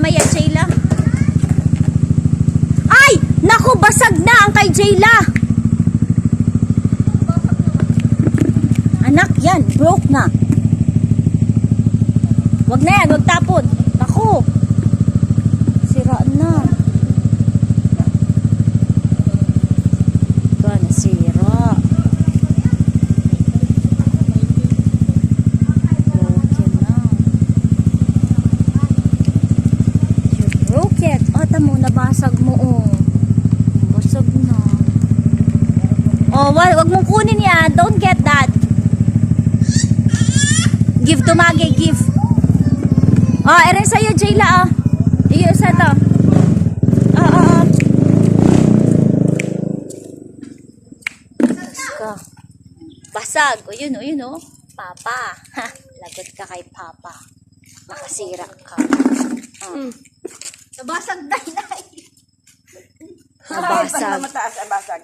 mamaya, Jayla. Ay! Naku, basag na ang kay Jayla. Anak, yan. Broke na. Wag na yan, wag tapon. Naku. Sira na. Ito, nasira. Broken na. You broke it. O, tamo, nabasag mo, oh. Basag na. Oh, wag mong kunin yan. Don't get that. Give to Maggie, give. Oh, ere sa'yo, Jayla, oh. Iyo sa to. Oh. Basag. O, yun, oh. Papa. Ha, lagot ka kay Papa. Makasira ka. Oh. Nabasag na. Nabasag. Mataas ang basag.